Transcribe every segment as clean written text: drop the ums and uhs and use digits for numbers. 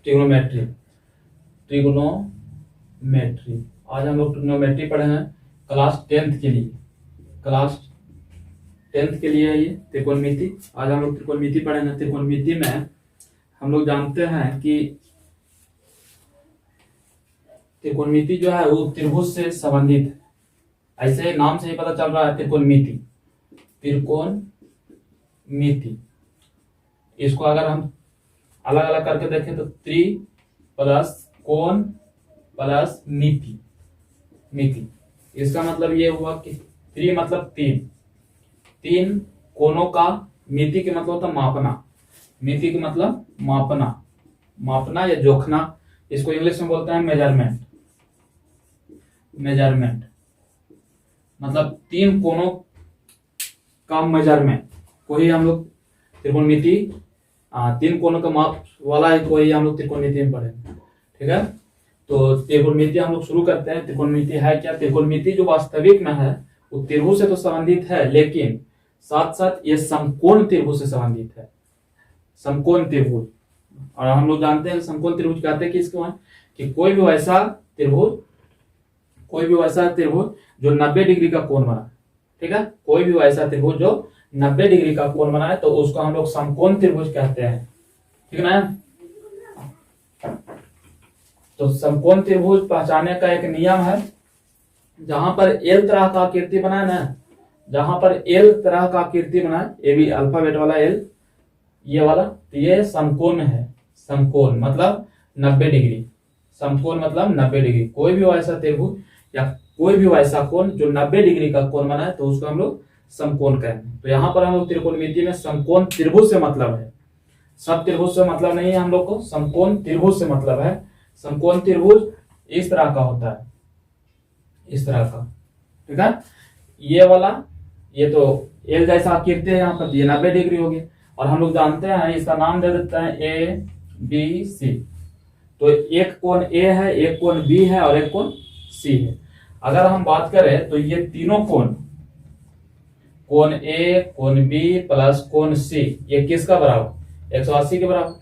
Trigonometry. Trigonometry आज हम लोग ट्रिग्नोमेट्री पढ़े हैं क्लास 10th के लिए। क्लास 10th के लिए ये त्रिकोणमिति। आज हम लोग त्रिकोणमिति पढ़ेंगे। त्रिकोणमिति में हम लोग जानते हैं कि त्रिकोणमिति जो है वो त्रिभुज से संबंधित है। ऐसे नाम से ही पता चल रहा है त्रिकोणमिति। त्रिकोणमिति इसको अगर हम अलग अलग करके देखें तो त्रि प्लस कोण प्लस मिति। मिति इसका मतलब ये हुआ कि त्रि मतलब तीन, तीन कोणों का, मिति के मतलब होता मापना। मिति के मतलब मापना, मापना या जोखना। इसको इंग्लिश में बोलते हैं मेजरमेंट। मेजरमेंट मतलब तीन कोणों का मेजरमेंट को ही हम लोग त्रिकोणमिति, तीन कोणों का माप वाला है, कोई हम लोग त्रिकोणमिति में पढ़ेंगे। ठीक है, तो त्रिकोणमिति हम लोग शुरू करते हैं। त्रिकोणमिति है क्या? त्रिकोणमिति जो वास्तविक में है वो त्रिभुज से तो संबंधित है, लेकिन साथ साथ ये समकोण त्रिभुज से संबंधित है। समकोण त्रिभुज, और हम लोग जानते हैं समकोण त्रिभुज कहते हैं कि इसको है कि कोई भी वैसा त्रिभुज जो 90 डिग्री का कोण बनाए। ठीक है, कोई भी वैसा त्रिभुज जो 90 डिग्री का कोण बनाए तो उसको हम लोग समकोण त्रिभुज कहते हैं। ठीक है ना? तो समकोण त्रिभुज पहचानने का एक नियम है, जहां पर एल तरह का आकृति बनाए ना, जहां पर एल तरह का आकृति बनाए, ए भी अल्फाबेट वाला एल, ये वाला, तो ये समकोण है। समकोण मतलब 90 डिग्री। समकोण मतलब 90 डिग्री। कोई भी वैसा त्रिभुज या कोई भी वैसा कोण जो 90 डिग्री का कोण बनाए तो उसको हम लोग समकोण कहेंगे। तो यहाँ पर हम लोग त्रिकोणमिति में समकोण त्रिभुज से मतलब है, सब त्रिभुज से मतलब नहीं है हम लोग को, समकोण त्रिभुज से मतलब है। समकोण त्रिभुज इस तरह का होता है, इस तरह का। ठीक है, ये वाला, ये तो एल जैसा आकृति है, यहाँ पर ये 90 डिग्री हो गया। और हम लोग जानते हैं इसका नाम दे देते हैं ए बी सी। तो एक कोण ए है, एक कोण बी है और एक कोण सी है। अगर हम बात करें तो ये तीनों कोण, कोण ए, कोण बी प्लस कोण सी, ये किसका बराबर? 180 के बराबर।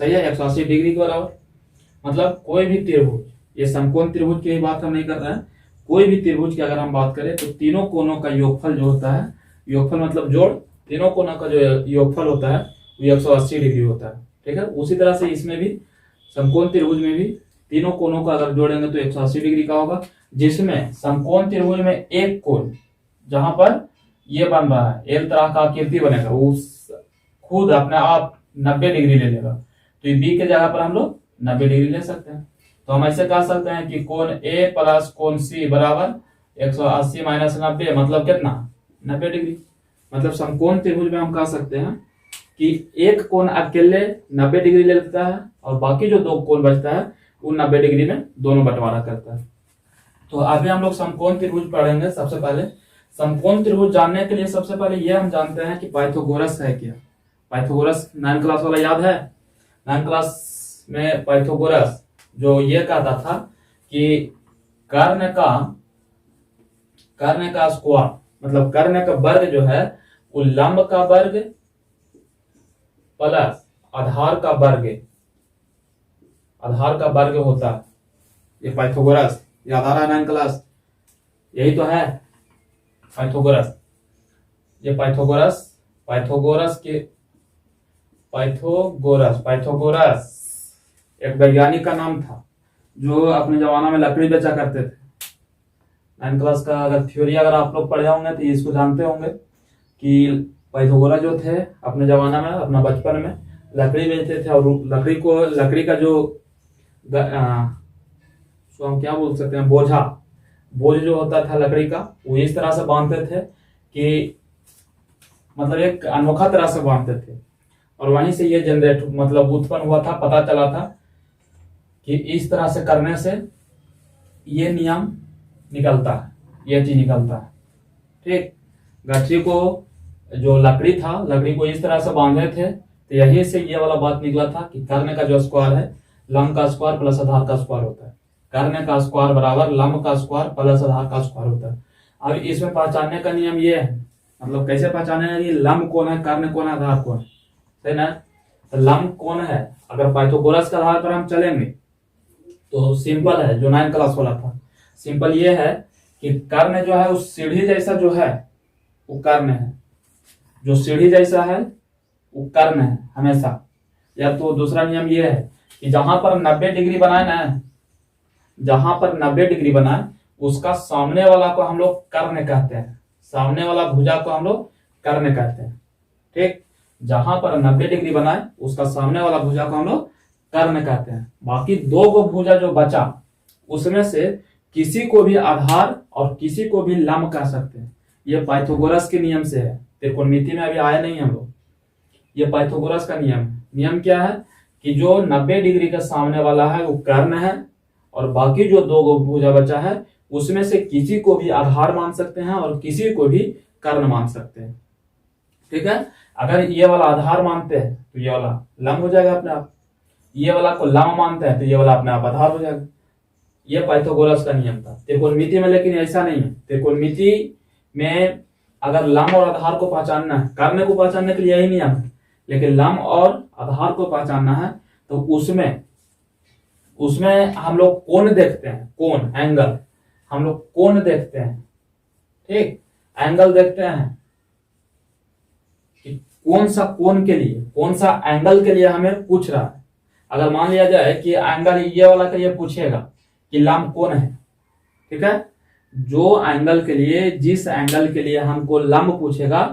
सही है, 180 डिग्री के बराबर। मतलब कोई भी त्रिभुज, ये समकोण त्रिभुज की बात हम नहीं कर रहे हैं, कोई भी त्रिभुज की अगर हम बात करें तो तीनों कोणों का योगफल जो होता है, योगफल मतलब जोड़, तीनों कोणों का जो योगफल होता है वो 180 डिग्री होता है। ठीक है, उसी तरह से इसमें भी समकोण त्रिभुज में भी तीनों कोणों का अगर जोड़ेंगे तो 180 डिग्री का होगा, जिसमें समकोण त्रिभुज में एक कोण जहां पर ये बन रहा है, एल तरह का आकृति बनेगा, वो खुद अपने आप 90 डिग्री ले लेगा। तो बी के जगह पर हम लोग 90 डिग्री ले सकते हैं। तो हम ऐसे कह सकते हैं कि कोण ए प्लस कोण सी बराबर 180 माइनस 90, मतलब कितना? 90 डिग्री। मतलब समकोण त्रिभुज में हम कह सकते हैं कि एक कोण अकेले 90 डिग्री ले लेता है और बाकी जो दो कोण बचता है वो 90 डिग्री में दोनों बंटवारा करता है। तो अभी हम लोग समकोण त्रिभुज पढ़ेंगे। सबसे पहले समकोण त्रिभुज जानने के लिए सबसे पहले ये हम जानते हैं कि पाइथागोरस है क्या। पाइथागोरस 9th क्लास वाला याद है? 9th क्लास में पाइथागोरस जो ये कहता था कि कर्ण का स्क्वायर, मतलब कर्ण का वर्ग जो है वो लंब का वर्ग प्लस आधार का वर्ग होता है। ये पाइथागोरस याद आ रहा है 9th क्लास? यही तो है पाइथागोरस। ये पाइथागोरस एक वैज्ञानिक का नाम था जो अपने जमाना में लकड़ी बेचा करते थे। 9th क्लास का अगर थ्योरी अगर आप लोग पढ़े होंगे तो इसको जानते होंगे कि पाइथागोरस जो थे अपने जमाना में, अपना बचपन में लकड़ी बेचते थे, और लकड़ी का जो हम क्या बोल सकते हैं, बोझ जो होता था लकड़ी का, वो इस तरह से बांधते थे कि मतलब एक अनोखा तरह से बांधते थे। और वहीं से ये जनरेट मतलब उत्पन्न हुआ था, पता चला था कि इस तरह से करने से ये नियम निकलता है, ये चीज निकलता है। ठीक, गठरी को जो लकड़ी था, लकड़ी को इस तरह से बांधे थे, तो यही से ये वाला बात निकला था कि कर्ण का जो स्क्वायर है लंब का स्क्वायर प्लस आधार का स्क्वायर होता है। कर्ण का स्क्वायर बराबर लंब का स्क्वायर प्लस आधार का स्क्वायर होता है। अब इसमें पहचानने का नियम ये है, मतलब कैसे पहचाने, ये लंब कौन है, कर्ण कौन है, आधार कौन है, सही ना? तो लंब कौन है, अगर पाइथागोरस के आधार पर हम चलेंगे तो सिंपल है, जो 9 क्लास वाला था। सिंपल ये है कि कर्ण जो है उस सीढ़ी जैसा जो है वो कर्ण है, जो सीढ़ी जैसा है वो कर्ण है हमेशा। या तो दूसरा नियम ये है कि जहां पर 90 डिग्री बनाए ना, जहां पर 90 डिग्री बनाए उसका सामने वाला को हम लोग कर्ण कहते हैं, सामने वाला भुजा को हम लोग कर्ण कहते हैं। ठीक, जहां पर 90 डिग्री बनाए उसका सामने वाला भुजा को हम लोग कर्ण कहते हैं। बाकी 2 गो भुजा जो बचा उसमें से किसी को भी आधार और किसी को भी लंब कह सकते हैं। ये पाइथागोरस के नियम से है, त्रिकोणमिति में अभी आया नहीं हम लोग। ये पाइथागोरस का नियम है। नियम क्या है कि जो 90 डिग्री के सामने वाला है वो कर्ण है, और बाकी जो 2 गो भुजा बचा है उसमें से किसी को भी आधार मान सकते हैं और किसी को भी कर्ण मान सकते हैं। ठीक है, अगर ये वाला आधार मानते हैं तो ये वाला लंब हो जाएगा अपने आप, ये वाला को लंब मानते हैं तो ये वाला अपने आप आधार हो जाएगा। ये पाइथागोरस का नियम था। त्रिकोणमिति में लेकिन ऐसा नहीं है। त्रिकोणमिति में अगर लंब और आधार को पहचानना है, कर्ण को पहचानने के लिए यही नियम है, लेकिन लंब और आधार को पहचानना है तो उसमें हम लोग कोण देखते हैं, कोण एंगल, हम लोग कोण देखते हैं। ठीक, एंगल देखते हैं कि कौन सा कोण के लिए, कौन सा एंगल के लिए हमें पूछ रहा है। अगर मान लिया जाए कि एंगल ये वाला के लिए पूछेगा कि लंब कौन है, ठीक है, जो एंगल के लिए, जिस एंगल के लिए हमको लंब पूछेगा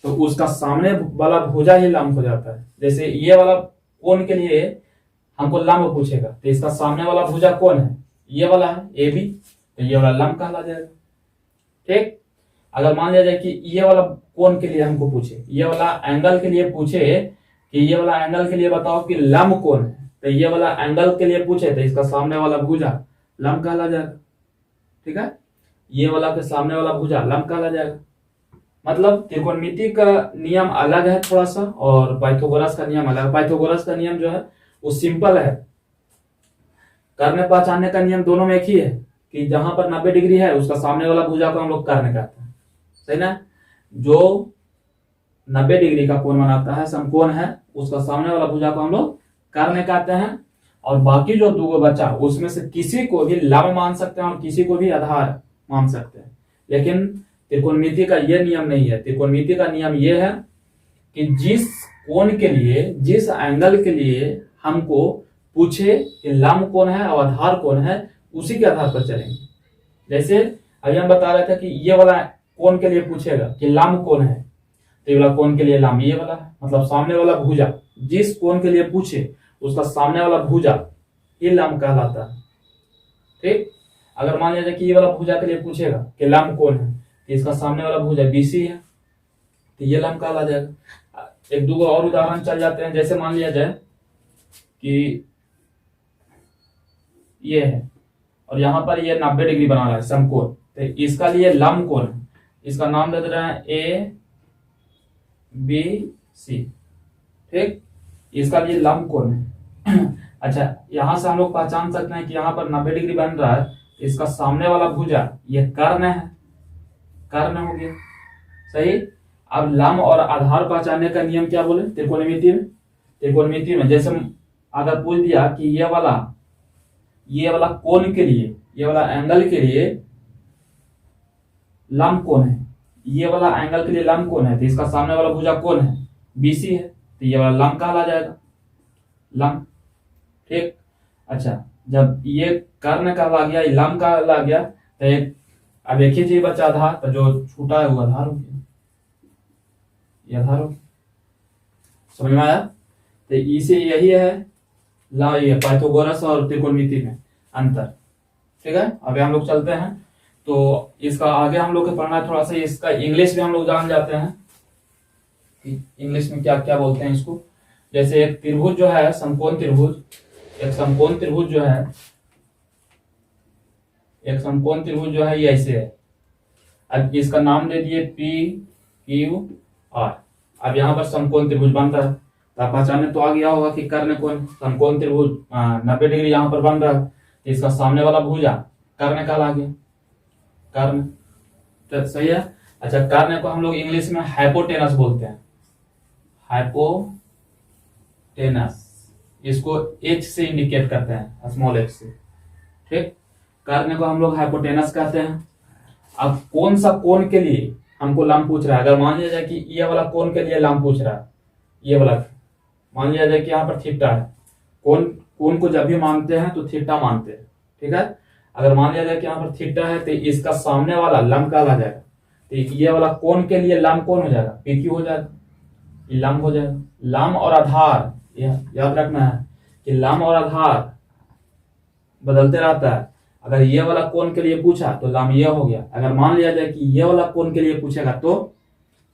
तो उसका सामने वाला भुजा ही लंब हो जाता है। जैसे ये वाला कोण के लिए हमको लंब पूछेगा तो इसका सामने वाला भुजा कौन है, ये वाला है ए बी, तो ये वाला लंब कहला जाएगा। ठीक, अगर मान लिया जाए कि ये वाला कोण के लिए हमको पूछे, ये वाला एंगल के लिए पूछे कि ये वाला एंगल के लिए बताओ कि लंब कौन है, तो ये वाला एंगल के लिए पूछे तो इसका सामने वाला भुजा लंब कहला जाएगा। ठीक है, ये वाला के सामने वाला भुजा लंब कहला जाएगा। मतलब त्रिकोणमिति का नियम अलग है थोड़ा सा और पाइथागोरस का नियम अलग है। पाइथागोरस का नियम जो है वो सिंपल है, कर्ण पहचानने का नियम दोनों में एक ही है कि जहां पर 90 डिग्री है उसका सामने वाला भुजा को हम लोग कर्ण कहते हैं। सही ना, जो 90 डिग्री का कोण बनाता है, समकोण है, उसका सामने वाला भुजा को हम लोग कर्ण कहते हैं। और बाकी जो 2 गो बचा उसमें से किसी को भी लंब मान सकते हैं और किसी को भी आधार मान सकते हैं। लेकिन त्रिकोणमिति का यह नियम नहीं है। त्रिकोणमिति का नियम यह है कि जिस कोण के लिए, जिस एंगल के लिए हमको पूछे कि लंब कौन है और आधार कौन है, उसी के आधार पर चलेंगे। जैसे अभी हम बता रहे थे कि ये वाला कोण के लिए पूछेगा कि लंब कौन है, तो ये वाला कोण के लिए लंब ये वाला है, मतलब सामने वाला भुजा। जिस कोण के लिए पूछे उसका सामने वाला भुजा ये लंब कहलाता है। ठीक, अगर मान लिया जाए कि ये वाला भुजा के लिए पूछेगा कि लंब कौन है, तो इसका सामने वाला भुजा बीसी है, तो ये लंब कहला जाएगा। 1-2 और उदाहरण चल जाते हैं। जैसे मान लिया जाए कि ये है और यहां पर ये 90 डिग्री बना रहा है समकोण, तो इसका लिए लंब कोण है, इसका नाम दे रहे हैं ए बी सी। ठीक, इसका लिए लंब कोण है। अच्छा, यहां से हम लोग पहचान सकते हैं कि यहां पर 90 डिग्री बन रहा है, इसका सामने वाला भुजा ये कर्ण है, कर्ण हो गया। सही, अब लंब और आधार पहचानने का नियम क्या बोले त्रिकोणमिति में? त्रिकोणमिति में जैसे अगर पूछ दिया कि ये वाला कोण के लिए, ये वाला एंगल के लिए लंब कौन है, ये वाला एंगल के लिए लंब कौन है, तो इसका सामने वाला भुजा कौन है, बीसी है, तो ये वाला लंब कहला जाएगा, लंब। ठीक, अच्छा, जब ये कर्ण कहला गया, ये लंब कहला गया, तो अब एक ही चीज बचा आधार, तो जो छूटा है वो आधार हो गया, ये आधार हो गया। समझ में आया? तो इसे यही है ये पाइथागोरस और त्रिकोणमिति में अंतर। ठीक है, आगे हम लोग चलते हैं। तो इसका आगे हम लोग को पढ़ना है थोड़ा सा, इसका इंग्लिश में हम लोग जान जाते हैं कि इंग्लिश में क्या क्या बोलते हैं इसको। जैसे एक त्रिभुज जो है, समकोण त्रिभुज, एक समकोण त्रिभुज जो है, एक समकोण त्रिभुज जो है ये ऐसे है। अब इसका नाम दे दिए पी क्यू आर। अब यहाँ पर समकोण त्रिभुज बन रहा है, तो आप पहचानने तो आ गया होगा कि कर्ण कोण, समकोण त्रिभुज 90 डिग्री यहाँ पर बन रहा है, तो इसका सामने वाला भुजा कर्ण कहला गया, कर्ण। तो सही है। अच्छा, कर्ण को हम लोग इंग्लिश में हाइपोटेनस बोलते हैं, हाइपोटेनस। हाइपोटेनस, इसको एच से इंडिकेट करते हैं, स्मॉल एच से। ठीक, कार्य को हम लोग हाइपोटेनस कहते हैं। अब कौन सा कोण के लिए हमको लंब पूछ रहा है, अगर मान लिया जाए कि ये वाला कोण के लिए लंब पूछ रहा है, ये वाला मान लिया जाए कि यहाँ पर थीटा है, कोण को जब भी मानते हैं तो थीटा मानते हैं। ठीक है, अगर मान लिया जाए कि यहाँ पर थीटा है तो इसका सामने वाला लंब कहला जाएगा, तो ये वाला कोण के लिए लंब कौन हो जाएगा, पीक्यू हो जाएगा, ये लंब हो जाएगा। लंब और आधार याद रखना है कि लंब और आधार बदलते रहता है। अगर ये वाला कोण के लिए पूछा तो लंब ये हो गया, अगर मान लिया जाए कि ये वाला कोण के लिए पूछेगा तो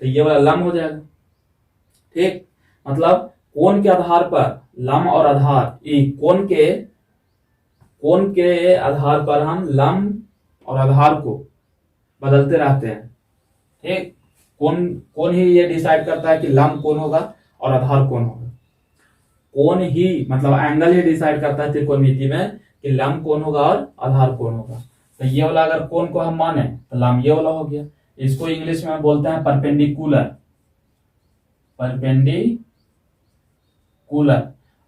ये वाला लंब हो जाएगा। ठीक, मतलब कोण के आधार पर लंब और आधार, कोण के आधार पर हम लंब और आधार को बदलते रहते हैं। ठीक, कोण ही ये डिसाइड करता है कि लंब कौन होगा और आधार कौन होगा। कोण ही मतलब एंगल ही डिसाइड करता है त्रिकोणमिति में कि लंब कौन होगा और आधार कौन होगा। तो ये वाला अगर कोण को हम माने तो लंब ये वाला हो गया। इसको इंग्लिश में बोलते हैं परपेंडिकुलर,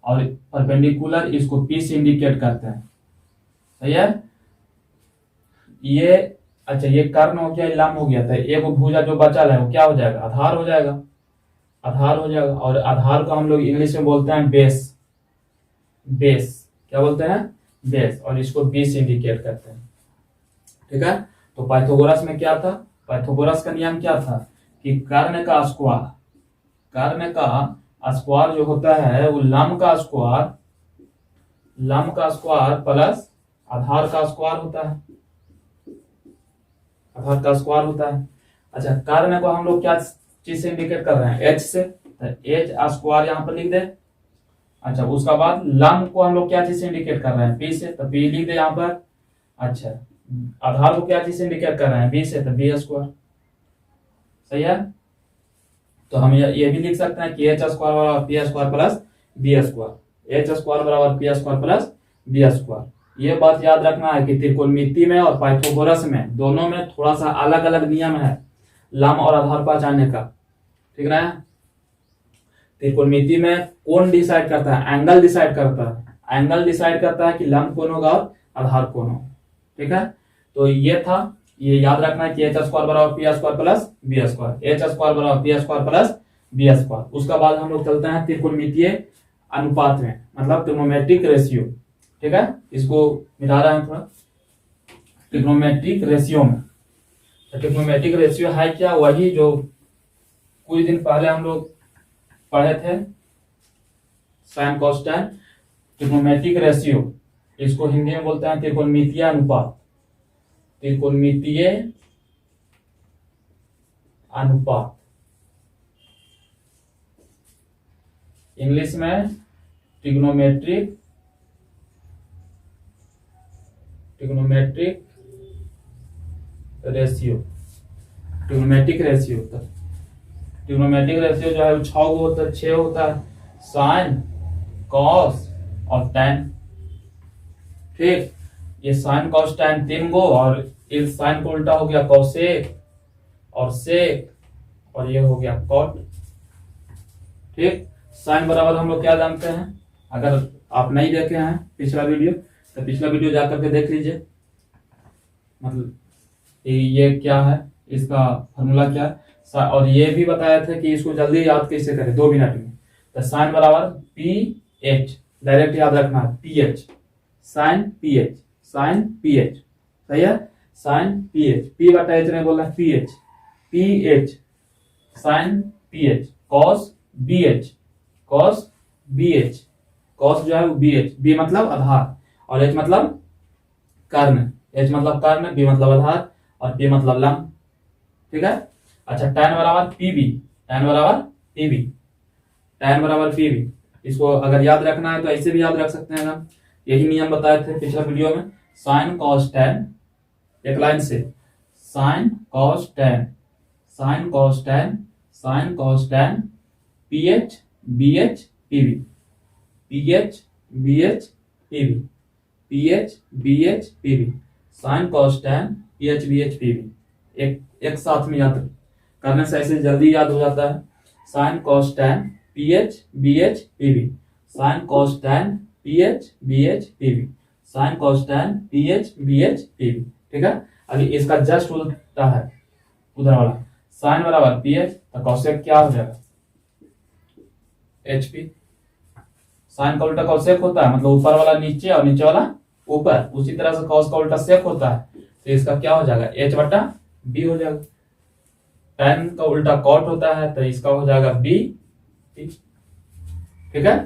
और परपेंडिकुलर इसको पी से इंडिकेट करते हैं। सही है, ये अच्छा, ये कर्ण हो गया, लंब हो गया, था एक भुजा जो बचा है वो क्या हो जाएगा, आधार हो जाएगा, और आधार को हम लोग इंग्लिश में बोलते हैं बेस, क्या बोलते हैं, बेस, और इसको बी से इंडिकेट करते हैं। ठीक है, तो पाइथागोरस में क्या था, पाइथागोरस का नियम क्या था कि कर्ण का स्क्वायर जो होता है वो लंब का स्क्वायर प्लस आधार का स्क्वायर होता है, अच्छा, कर्ण को हम लोग क्या चीज से इंडिकेट कर रहे हैं, एच से, तो एच स्क्वायर यहाँ पर लिख दे। अच्छा, उसका बाद लंब को हम लोग क्या चीज से इंडिकेट कर रहे हैं, पी से, तो पी लिख दे यहाँ पर। अच्छा, आधार को क्या चीज से इंडिकेट कर रहे हैं, बी से, तो बी स्क्वायर। सही है, तो हम ये भी लिख सकते हैं कि एच स्क्वायर बराबर P square plus B square, H square बराबर P square plus B square. ये बात याद रखना है कि त्रिकोणमिति में और पाइथागोरस में दोनों में थोड़ा सा अलग अलग नियम है लंब और आधार पहचानने का। ठीक है, त्रिकोणमिति में कौन डिसाइड करता है, एंगल डिसाइड करता है कि लंब कौन होगा और आधार कौन होगा। ठीक है, तो ये याद रखना है कि एच स्क्वायर बराबर P square plus B square, H square बराबर P square plus B square. उसका बाद हम लोग चलते हैं त्रिकोणमितीय अनुपात में, मतलब ट्रिग्नोमेट्रिक रेशियो। ठीक है, इसको मिटा रहे हैं थोड़ा, ट्रिग्नोमेट्रिक रेशियो में। तो ट्रिग्नोमेट्रिक रेशियो है क्या, वही जो कुछ दिन पहले हम लोग पढ़े थे, sign cos tan. Trigonometric ratio इसको हिंदी में बोलते हैं त्रिकोणमितीय अनुपात, इंग्लिश में ट्रिग्नोमेट्रिक रेशियो। ट्रिग्नोमेट्रिक रेशियो जो है 6 होता है, साइन, कॉस और टैन। ठीक, ये साइन कॉस टैन 3 गो, और इस साइन को उल्टा हो गया कॉसेक और सेक, और ये हो गया कॉट। ठीक, साइन बराबर हम लोग क्या जानते हैं, अगर आप नहीं देखे हैं पिछला वीडियो तो पिछला वीडियो जाकर के देख लीजिए। मतलब ये क्या है, इसका फॉर्मूला क्या है, और ये भी बताया था कि इसको जल्दी याद कैसे करें 2 मिनट में। तो साइन बराबर पी एच, डायरेक्ट याद रखना है, P H, sine P H, सही है, साइन पी एच, पी बटा एच ने बोला P H, sine P H, cos B H, cos जो है वो बी एच, बी मतलब आधार और एच मतलब कर्ण, बी मतलब आधार और पी मतलब लंब। ठीक है, अच्छा, टैन बराबर पीबी, इसको अगर याद रखना है तो ऐसे भी याद रख सकते हैं हम, यही नियम बताए थे पिछला वीडियो में। साइन कॉस टैन, एक लाइन से, sine cos tan P H B H PB, sine cos tan P H B H PB. एक साथ में याद करने से ऐसे जल्दी याद हो जाता है। Sine cos tan P H B H PB, sine cos tan PH BH PV, sine cos tan PH BH PV, ठीक है। अभी इसका जस्ट उल्टा है उधर वाला, साइन बराबर PH तो कॉसेक क्या हो जाएगा HP। साइन का उल्टा कॉसेक होता है, मतलब ऊपर वाला नीचे और नीचे वाला ऊपर, उसी तरह से कॉस का उल्टा सेक होता है, तो इसका क्या हो जाएगा H बटा B हो जाएगा। टैन का उल्टा कॉट होता है तो इसका हो जाएगा B, ठीक है।